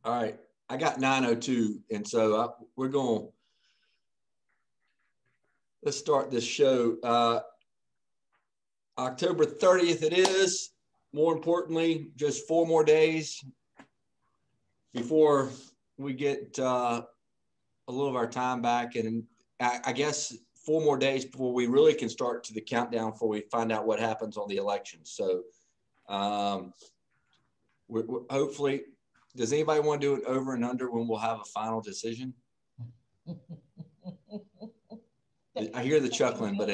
All right. I got 9:02. And so let's start this show. October 30th it is. More importantly, just 4 more days before we get a little of our time back. And I guess 4 more days before we really can start to the countdown before we find out what happens on the election. So we're hopefully, does anybody want to do it over and under when we'll have a final decision? I hear the chuckling, but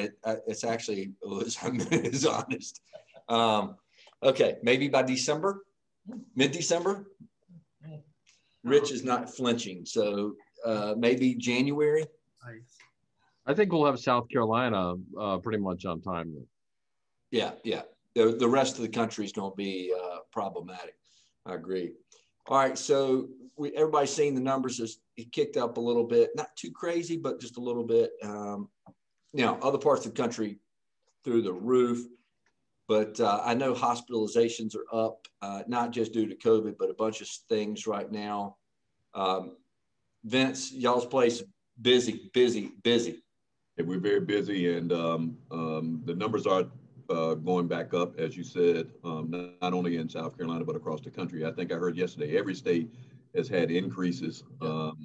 it's actually, it's honest. Okay, maybe by December, mid-December. Rich is not flinching, so maybe January. I think we'll have South Carolina pretty much on time. Yeah. The rest of the country is going to be problematic. I agree. All right, so everybody's seeing the numbers. It kicked up a little bit, not too crazy, but just a little bit. Other parts of the country through the roof. But I know hospitalizations are up, not just due to COVID, but a bunch of things right now. Vince, y'all's place busy. Yeah, we're very busy, and the numbers are going back up, as you said, not only in South Carolina, but across the country. I think I heard yesterday every state has had increases.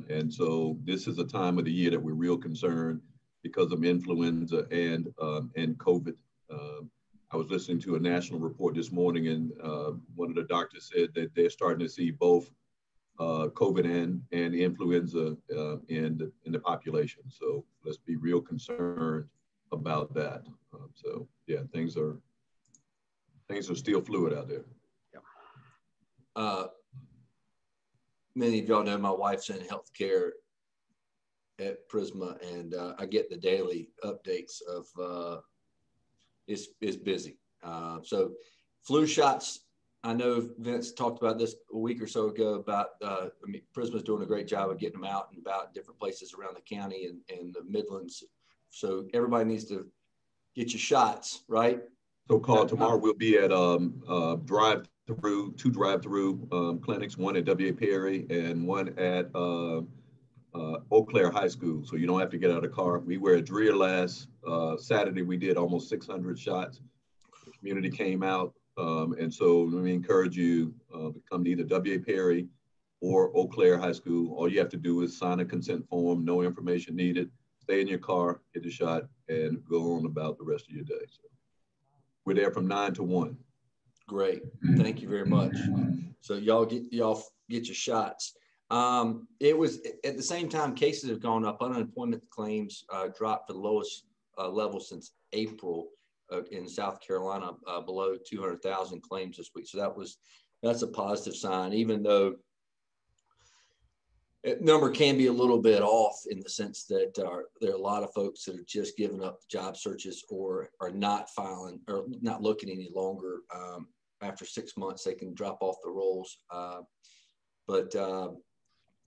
And so this is a time of the year that we're real concerned because of influenza and COVID. I was listening to a national report this morning, and one of the doctors said that they're starting to see both COVID and influenza in the population. So let's be real concerned about that. So yeah, things are still fluid out there. Yeah. Many of y'all know my wife's in healthcare at Prisma, and I get the daily updates of it's busy. So flu shots. I know Vince talked about this a week or so ago about, Prisma's doing a great job of getting them out and about different places around the county and the Midlands. So everybody needs to get your shots, right? So Carl, tomorrow we'll be at two drive-through clinics, one at W.A. Perry and one at Eau Claire High School. So you don't have to get out of the car. We were at Dreher last Saturday. We did almost 600 shots. The community came out. And so let me encourage you to come to either W.A. Perry or Eau Claire High School. All you have to do is sign a consent form, no information needed, stay in your car, get the shot, and go on about the rest of your day. So we're there from 9 to 1. Great. Thank you very much. So y'all get your shots. It was at the same time, cases have gone up. Unemployment claims dropped to the lowest level since April in South Carolina, below 200,000 claims this week. So that's a positive sign, even though that number can be a little bit off in the sense that there are a lot of folks that are just giving up job searches or are not filing or not looking any longer. After 6 months, they can drop off the rolls. But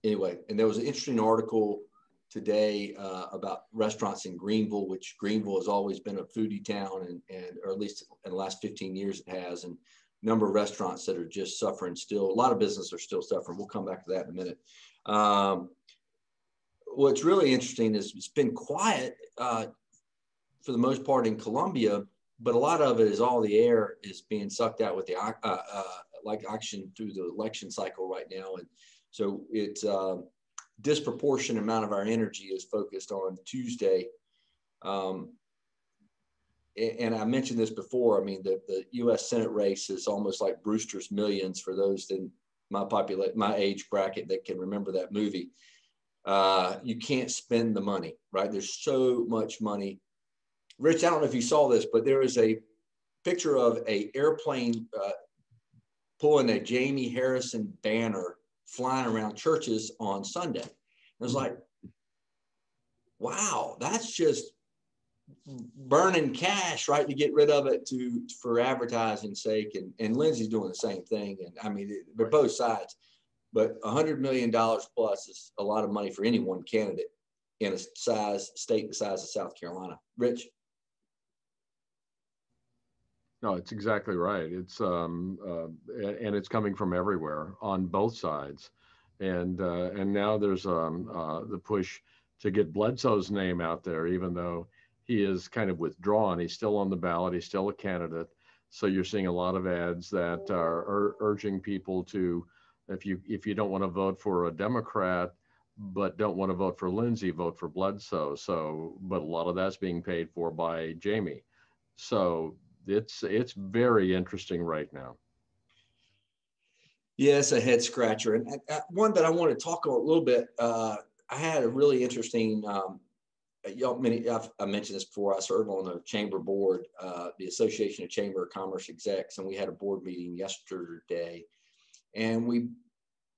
anyway, and there was an interesting article today about restaurants in Greenville, which Greenville has always been a foodie town, or at least in the last 15 years it has, and a number of restaurants that are just suffering still. A lot of business are still suffering. We'll come back to that in a minute. What's really interesting is it's been quiet for the most part in Columbia, but a lot of it is all the air is being sucked out with the auction through the election cycle right now. And so it's disproportionate amount of our energy is focused on Tuesday. And I mentioned this before. I mean, the U.S. Senate race is almost like Brewster's Millions for those in my age bracket that can remember that movie. You can't spend the money, right? There's so much money. Rich, I don't know if you saw this, but there is a picture of a airplane pulling a Jamie Harrison banner flying around churches on Sunday. It was like, wow, that's just burning cash, right, to get rid of it for advertising sake. And Lindsay's doing the same thing. And I mean, they're both sides. But $100 million plus is a lot of money for any one candidate in a state the size of South Carolina. Rich? No, it's exactly right. It's and it's coming from everywhere on both sides. And now there's the push to get Bledsoe's name out there, even though he is kind of withdrawn. He's still on the ballot. He's still a candidate. So you're seeing a lot of ads that are urging people to, if you don't want to vote for a Democrat, but don't want to vote for Lindsey, vote for Bledsoe. So, but a lot of that's being paid for by Jamie. So it's very interesting right now. Yeah, it's a head scratcher. And one that I want to talk a little bit, I had a really interesting, I mentioned this before, I served on the chamber board, the Association of Chamber of Commerce Execs, and we had a board meeting yesterday. And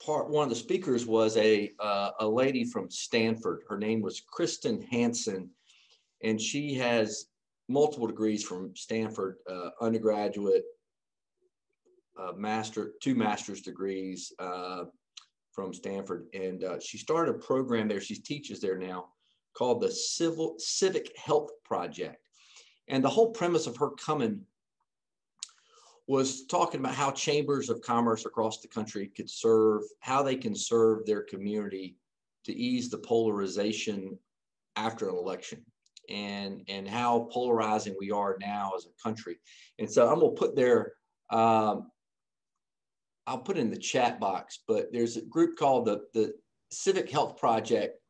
one of the speakers was a lady from Stanford. Her name was Kristen Hansen, and she has multiple degrees from Stanford, undergraduate, two master's degrees from Stanford. And she started a program there. She teaches there now called the Civic Health Project. And the whole premise of her coming was talking about how chambers of commerce across the country could how they can serve their community to ease the polarization after an election, and how polarizing we are now as a country. And so I'm gonna put there, I'll put it in the chat box, but there's a group called the Civic Health Project,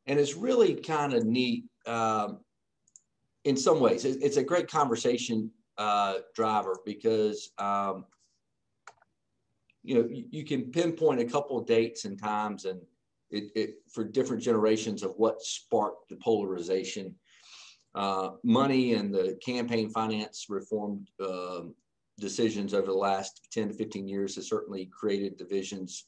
and it's really kind of neat in some ways. It's a great conversation driver, because you can pinpoint a couple of dates and times, and it for different generations of what sparked the polarization. Money and the campaign finance reform decisions over the last 10 to 15 years has certainly created divisions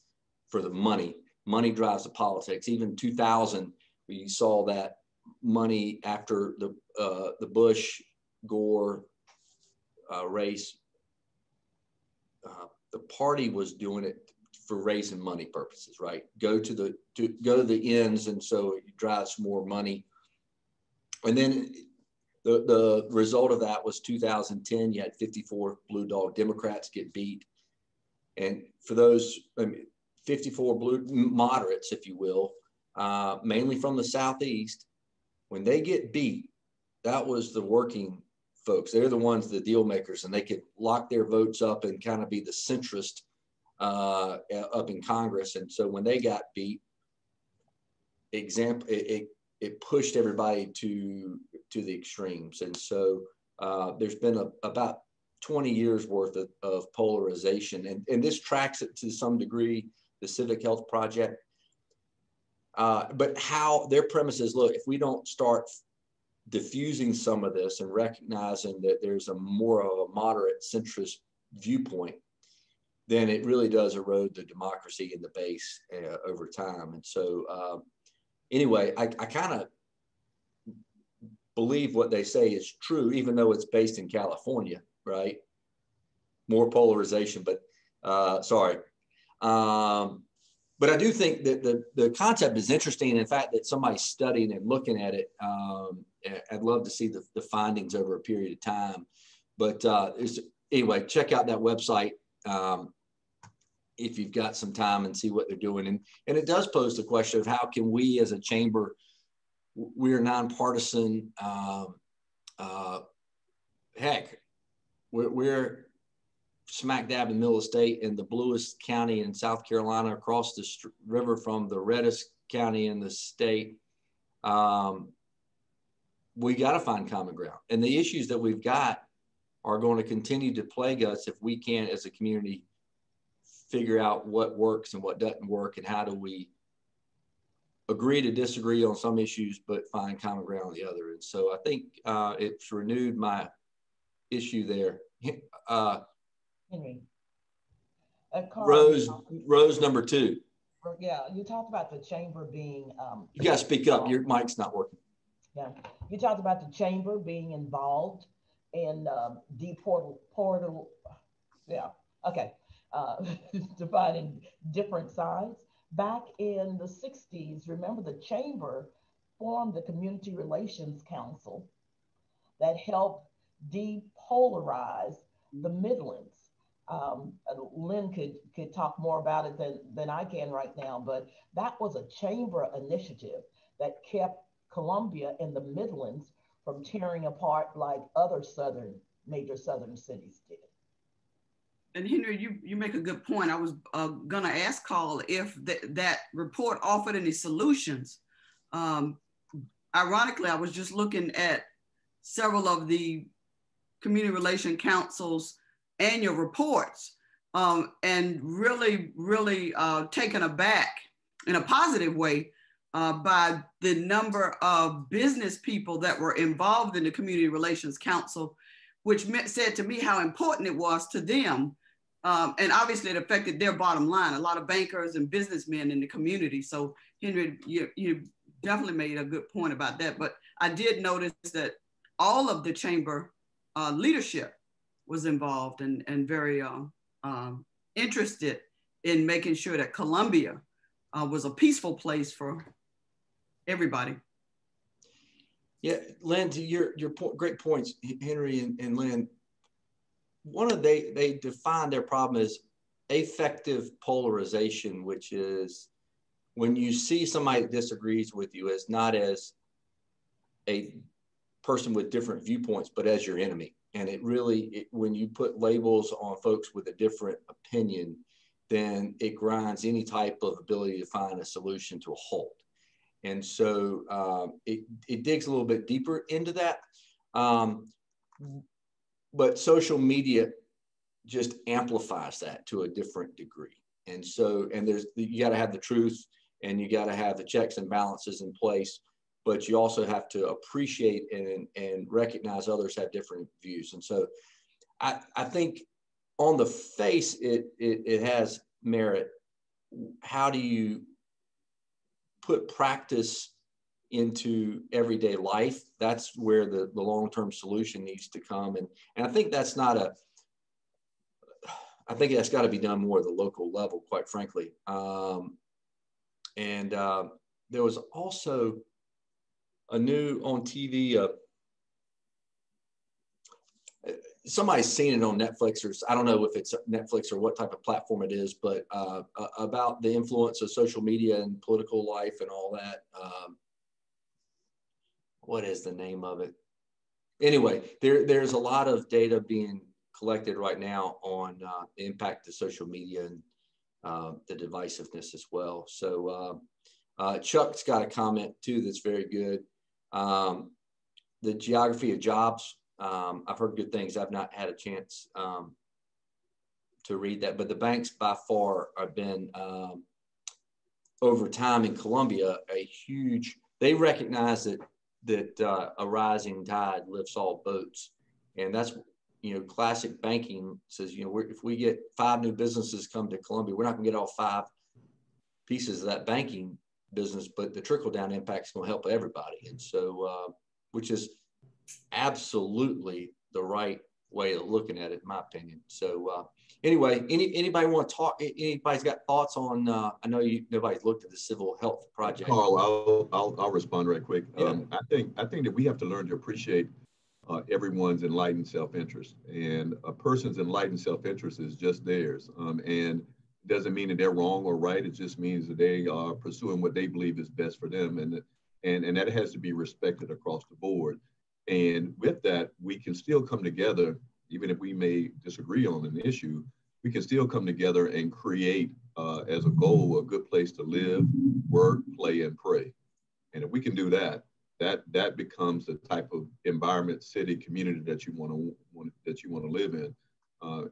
for the money. Money drives the politics. Even 2000, we saw that money after the Bush Gore race. The party was doing it for raising money purposes, right? Go to the ends, and so it drives more money. And then the result of that was 2010. You had 54 blue dog Democrats get beat, and for those 54 blue moderates, if you will, mainly from the Southeast, when they get beat, that was the working folks. They're the ones, the deal makers, and they could lock their votes up and kind of be the centrist up in Congress. And so when they got beat, it pushed everybody to the extremes. And so there's been about 20 years worth of polarization, and this tracks it to some degree, the Civic Health Project. But how their premise is, look, if we don't start diffusing some of this and recognizing that there's a more of a moderate centrist viewpoint, then it really does erode the democracy in the base over time. And so anyway, I kind of believe what they say is true, even though it's based in California, right? More polarization, but sorry. But I do think that the concept is interesting. In fact, that somebody's studying and looking at it. I'd love to see the findings over a period of time. But anyway, check out that website if you've got some time and see what they're doing. And it does pose the question of how can we as a chamber, we're nonpartisan, heck, we're smack dab in the middle of the state in the bluest county in South Carolina, across the river from the reddest county in the state. We got to find common ground. And the issues that we've got are going to continue to plague us if we can't, as a community, figure out what works and what doesn't work, and how do we agree to disagree on some issues, but find common ground on the other. And so I think it's renewed my issue there. Henry. Rose number 2. Yeah, you talked about the chamber being. You got to speak up. Your mic's not working. Yeah, you talked about the chamber being involved in defining different sides. Back in the 60s, remember the chamber formed the Community Relations Council that helped depolarize the Midlands. Lynn could talk more about it than I can right now, but that was a chamber initiative that kept Columbia in the Midlands from tearing apart like other major southern cities did. And Henry, you make a good point. I was gonna ask Carl if that report offered any solutions. Ironically, I was just looking at several of the Community Relation Council's annual reports, and really taken aback in a positive way by the number of business people that were involved in the Community Relations Council, which said to me how important it was to them. And obviously it affected their bottom line, a lot of bankers and businessmen in the community. So Henry, you definitely made a good point about that. But I did notice that all of the chamber leadership was involved and very interested in making sure that Columbia was a peaceful place for everybody. Yeah, Lynn, to your great points, Henry and Lynn. They define their problem as affective polarization, which is when you see somebody that disagrees with you as not as a person with different viewpoints, but as your enemy. And when you put labels on folks with a different opinion, then it grinds any type of ability to find a solution to a halt. And so it digs a little bit deeper into that. But social media just amplifies that to a different degree. And so, you got to have the truth and you got to have the checks and balances in place, but you also have to appreciate and recognize others have different views. And so I think on the face, it has merit. How do you put practice into everyday life? That's where the long-term solution needs to come. And I think I think that's got to be done more at the local level, quite frankly. There was also a new on TV, somebody's seen it on Netflix, or I don't know if it's Netflix or what type of platform it is, but about the influence of social media and political life and all that. What is the name of it? Anyway, there's a lot of data being collected right now on the impact of social media and the divisiveness as well. So Chuck's got a comment too that's very good. The geography of jobs, I've heard good things. I've not had a chance to read that, but the banks by far have been, over time in Columbia, they recognize that a rising tide lifts all boats. And that's, classic banking says, if we get 5 new businesses come to Columbia, we're not gonna get all 5 pieces of that banking business, but the trickle down impact is gonna help everybody. And so, which is absolutely the right way of looking at it, in my opinion. So anyway, anybody want to talk? Anybody's got thoughts on? I know nobody's looked at the civil health project. Carl, I'll respond right quick. Yeah. I think that we have to learn to appreciate everyone's enlightened self-interest, and a person's enlightened self-interest is just theirs, and doesn't mean that they're wrong or right. It just means that they are pursuing what they believe is best for them, and that has to be respected across the board. And with that, we can still come together, even if we may disagree on an issue, we can still come together and create as a goal, a good place to live, work, play, and pray. And if we can do that, that becomes the type of environment, city, community that you want to live in.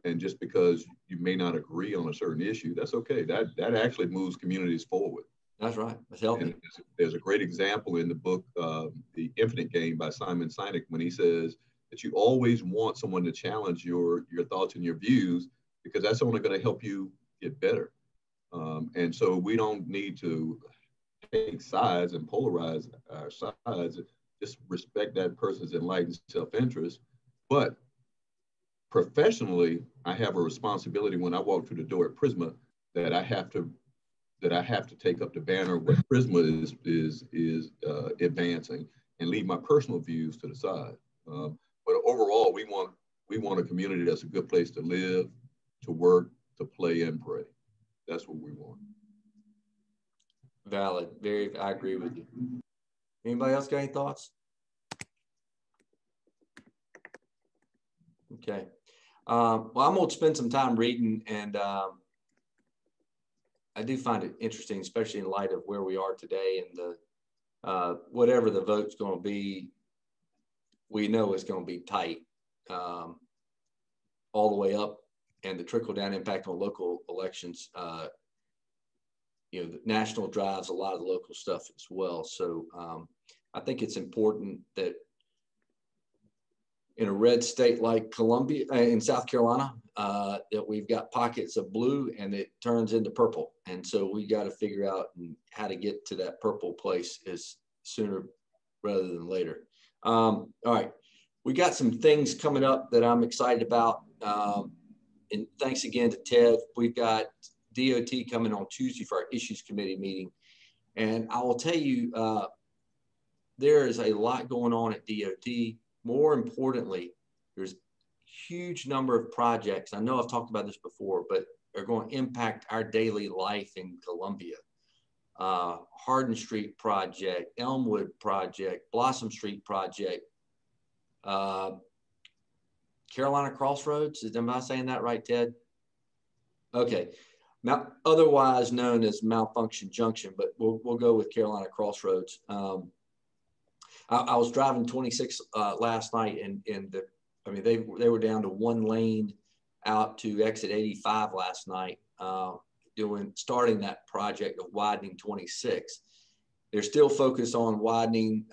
And just because you may not agree on a certain issue, that's okay. That actually moves communities forward. That's right. That's healthy. And there's a great example in the book, The Infinite Game by Simon Sinek, when he says that you always want someone to challenge your thoughts and your views, because that's only going to help you get better. And so we don't need to take sides and polarize our sides. Just respect that person's enlightened self-interest. But professionally, I have a responsibility when I walk through the door at Prisma that I have to take up the banner what Prisma is advancing, and leave my personal views to the side. But overall, we want a community that's a good place to live, to work, to play, and pray. That's what we want. Valid. I agree with you. Anybody else got any thoughts? Okay. Well, I'm going to spend some time reading, and I do find it interesting, especially in light of where we are today and the whatever the vote's going to be, we know it's going to be tight all the way up, and the trickle-down impact on local elections. The national drives a lot of the local stuff as well. So I think it's important that in a red state like Columbia, in South Carolina, that we've got pockets of blue and it turns into purple. And so we got to figure out how to get to that purple place as sooner rather than later. All right, we got some things coming up that I'm excited about. And thanks again to Ted. We've got DOT coming on Tuesday for our issues committee meeting. And I will tell you, there is a lot going on at DOT. More importantly, there's a huge number of projects. I know I've talked about this before, but are going to impact our daily life in Columbia. Hardin Street project, Elmwood project, Blossom Street project, Carolina Crossroads. Am I saying that right, Ted? Okay. Now, otherwise known as Malfunction Junction, but we'll go with Carolina Crossroads. I was driving 26 last night, and they were down to one lane out to exit 85 last night, starting that project of widening 26. They're still focused on widening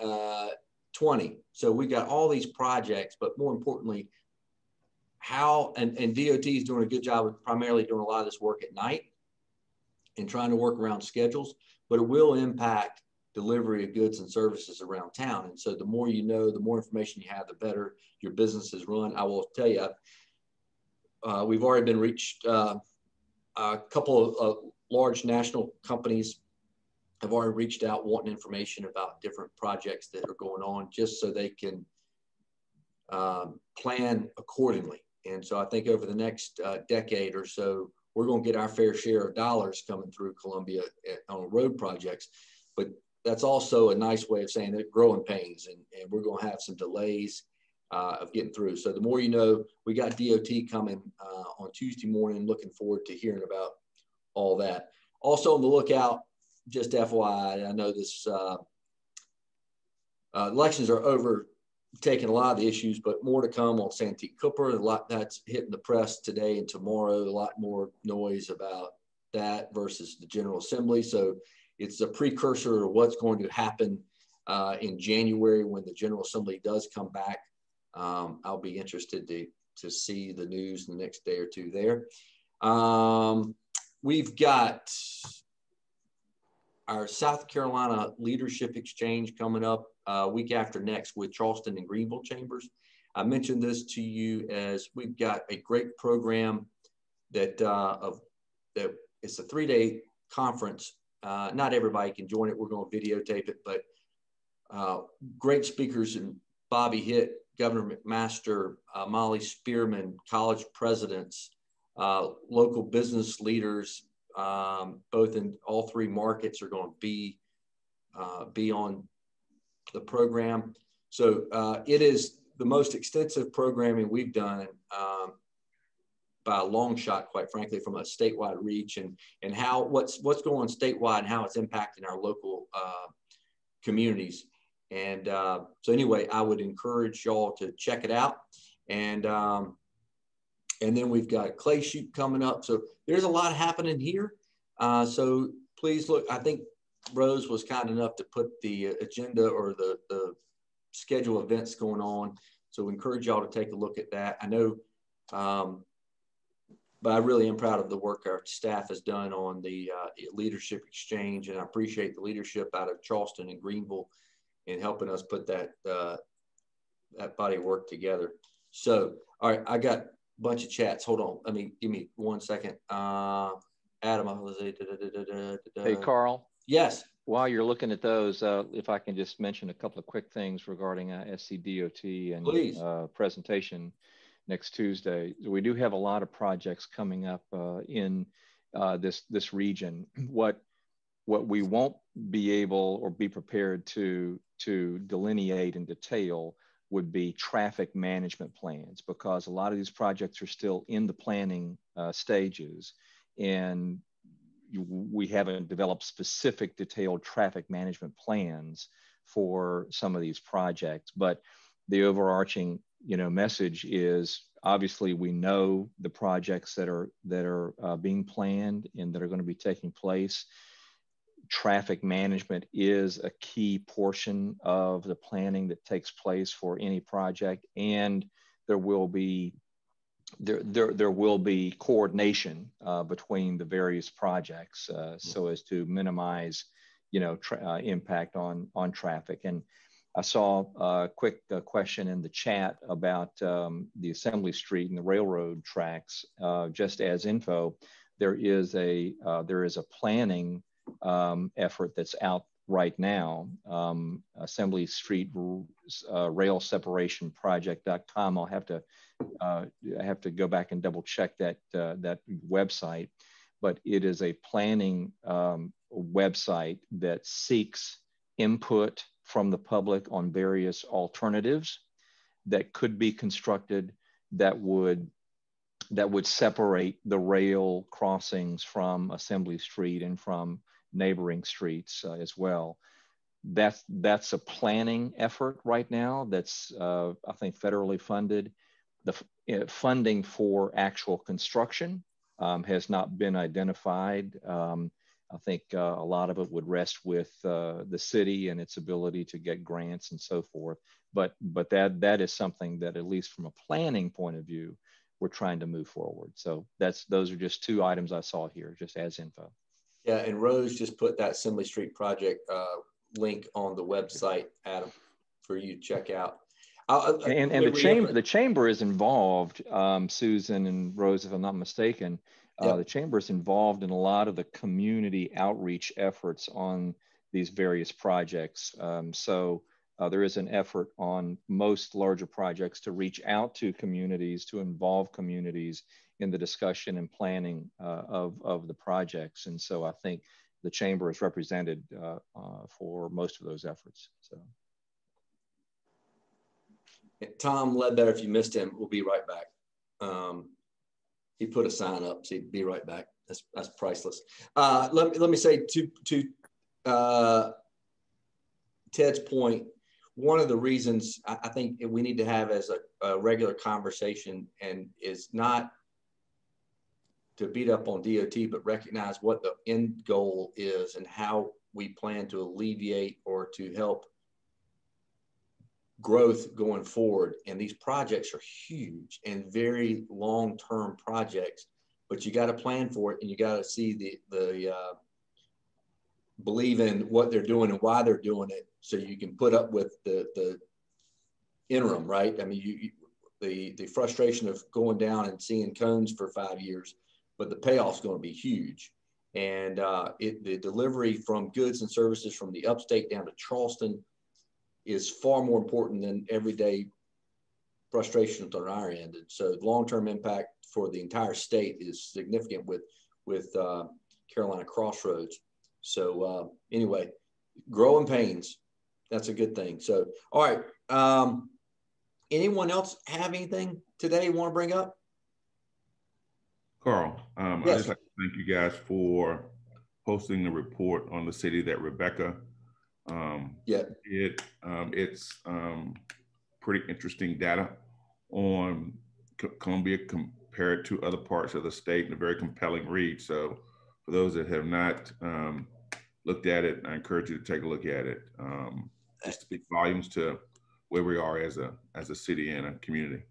20. So we got all these projects, but more importantly, and DOT is doing a good job of primarily doing a lot of this work at night and trying to work around schedules, but it will impact delivery of goods and services around town. And so the more you know, the more information you have, the better your business is run. I will tell you, we've already been reached. A couple of large national companies have already reached out wanting information about different projects that are going on, just so they can plan accordingly. And so I think over the next decade or so, we're going to get our fair share of dollars coming through Columbia on road projects. But that's also a nice way of saying that growing pains, and we're going to have some delays of getting through. So the more you know, we got DOT coming on Tuesday morning. Looking forward to hearing about all that. Also on the lookout, just FYI, I know this elections are overtaking a lot of the issues, but more to come on Santee Cooper. A lot that's hitting the press today and tomorrow. A lot more noise about that versus the General Assembly. So it's a precursor of what's going to happen in January when the General Assembly does come back. I'll be interested to see the news the next day or two there. We've got our South Carolina Leadership Exchange coming up week after next with Charleston and Greenville chambers. I mentioned this to you as we've got a great program that it's a 3-day conference. Not everybody can join it. We're going to videotape it, but great speakers and Bobby Hitt, Governor McMaster, Molly Spearman, college presidents, local business leaders, both in all three markets are going to be on the program. So it is the most extensive programming we've done by a long shot, quite frankly, from a statewide reach, and how what's going on statewide and how it's impacting our local communities. And so anyway, I would encourage y'all to check it out. And then we've got a clay shoot coming up. So there's a lot happening here. So please look, I think Rose was kind enough to put the agenda or the schedule events going on. So we encourage y'all to take a look at that. I know, but I really am proud of the work our staff has done on the leadership exchange. And I appreciate the leadership out of Charleston and Greenville in helping us put that body of work together. So, all right, I got a bunch of chats. Hold on. Give me 1 second. Adam, Hey, Carl. Yes. While you're looking at those, if I can just mention a couple of quick things regarding SCDOT and Please. Presentation. next Tuesday. We do have a lot of projects coming up in this region. What we won't be able or be prepared to delineate in detail would be traffic management plans, because a lot of these projects are still in the planning stages, and we haven't developed specific detailed traffic management plans for some of these projects. But the overarching, message is, obviously we know the projects that are being planned and that are going to be taking place. Traffic management is a key portion of the planning that takes place for any project, and there will be coordination between the various projects so as to minimize, impact on traffic. And I saw a quick question in the chat about the Assembly Street and the railroad tracks. Just as info, there is a planning effort that's out right now. Assembly Street Rail Separation Project.com. I have to go back and double check that website, but it is a planning website that seeks input from the public on various alternatives that could be constructed that would separate the rail crossings from Assembly Street and from neighboring streets as well. That's a planning effort right now that's I think federally funded. The funding for actual construction has not been identified. I think a lot of it would rest with the city and its ability to get grants and so forth. But that is something that, at least from a planning point of view, we're trying to move forward. So those are just two items I saw here, just as info. Yeah, and Rose just put that Assembly Street project link on the website, Adam, for you to check out. And the chamber is involved, Susan and Rose, if I'm not mistaken. Yep. The chamber is involved in a lot of the community outreach efforts on these various projects. So there is an effort on most larger projects to reach out to communities, to involve communities in the discussion and planning of the projects. And so I think the chamber is represented for most of those efforts. So. Tom Ledbetter, if you missed him, we'll be right back. He put a sign up, so he'd be right back. That's priceless. Let me say to Ted's point, one of the reasons I think we need to have as a regular conversation and is not to beat up on DOT, but recognize what the end goal is and how we plan to alleviate or to help growth going forward. And these projects are huge and very long-term projects, but you got to plan for it, and you got to see the believe in what they're doing and why they're doing it, so you can put up with the interim, right? I mean, the frustration of going down and seeing cones for 5 years, but the payoff's going to be huge. And the delivery from goods and services from the upstate down to Charleston is far more important than everyday frustrations on our end. And so long-term impact for the entire state is significant with Carolina Crossroads. So anyway, growing pains, that's a good thing. So, all right. Anyone else have anything today you want to bring up? Carl, Yes. I'd just like to thank you guys for posting the report on the city that Rebecca did. It's pretty interesting data on Columbia compared to other parts of the state, and a very compelling read. So for those that have not looked at it, I encourage you to take a look at it. It speaks volumes to where we are as a city and a community.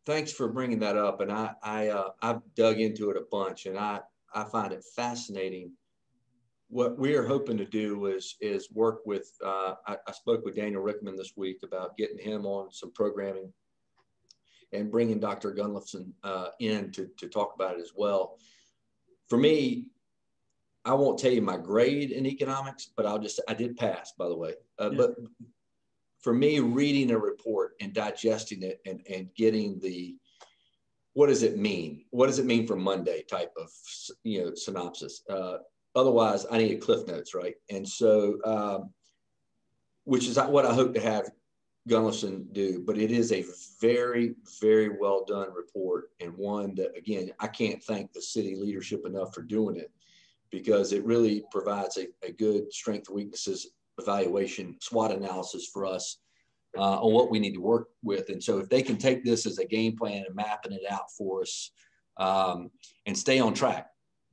Thanks for bringing that up. And I've dug into it a bunch, and I find it fascinating. What we are hoping to do is work with, I spoke with Daniel Rickman this week about getting him on some programming and bringing Dr. Gunlifson in to talk about it as well. For me, I won't tell you my grade in economics, but I did pass, by the way. But for me, reading a report and digesting it and getting the what does it mean? What does it mean for Monday type of, synopsis? Otherwise, I need Cliff Notes, right? And so, which is what I hope to have Gunlison do, but it is a very, very well done report, and one that, again, I can't thank the city leadership enough for doing it, because it really provides a good strength and weaknesses evaluation, SWOT analysis for us on what we need to work with. And so if they can take this as a game plan and mapping it out for us and stay on track,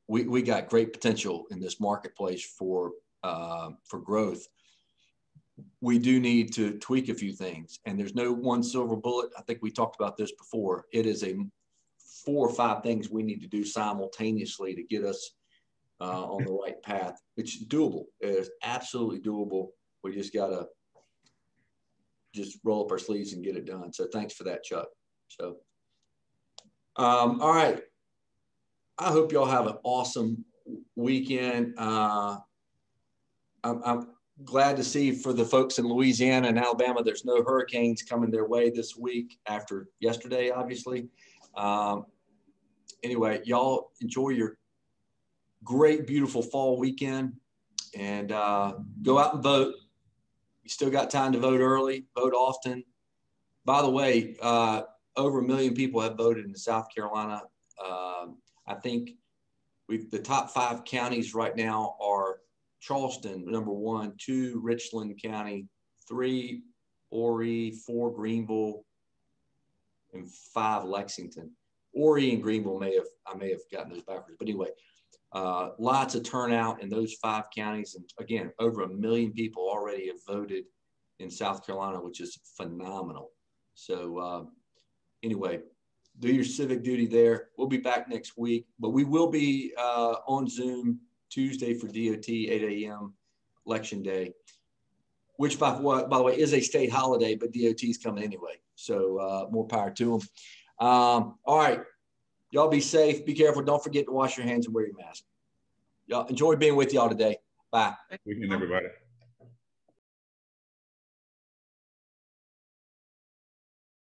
we got great potential in this marketplace for growth. We do need to tweak a few things, and there's no one silver bullet. I think we talked about this before. It is 4 or 5 things we need to do simultaneously to get us on the right path. It's doable. It's absolutely doable. We just got to just roll up our sleeves and get it done. So thanks for that, Chuck. So, all right. I hope y'all have an awesome weekend. I'm glad to see for the folks in Louisiana and Alabama, there's no hurricanes coming their way this week after yesterday, obviously. Anyway, y'all enjoy your great, beautiful fall weekend, and go out and vote. You still got time to vote early, vote often. By the way, over 1 million people have voted in South Carolina. I think the top 5 counties right now are Charleston, number 1, 2, Richland County, 3, Horry, 4, Greenville, and 5, Lexington. Horry and Greenville I may have gotten those backwards, but anyway, lots of turnout in those 5 counties. And again, over 1 million people already have voted in South Carolina, which is phenomenal. So anyway, do your civic duty there. We'll be back next week, but we will be on Zoom Tuesday for DOT, 8 a.m. Election Day, which by the way is a state holiday, but DOT's coming anyway. So more power to them. All right. Y'all be safe. Be careful. Don't forget to wash your hands and wear your mask. Y'all enjoy being with y'all today. Bye. Weekend, everybody.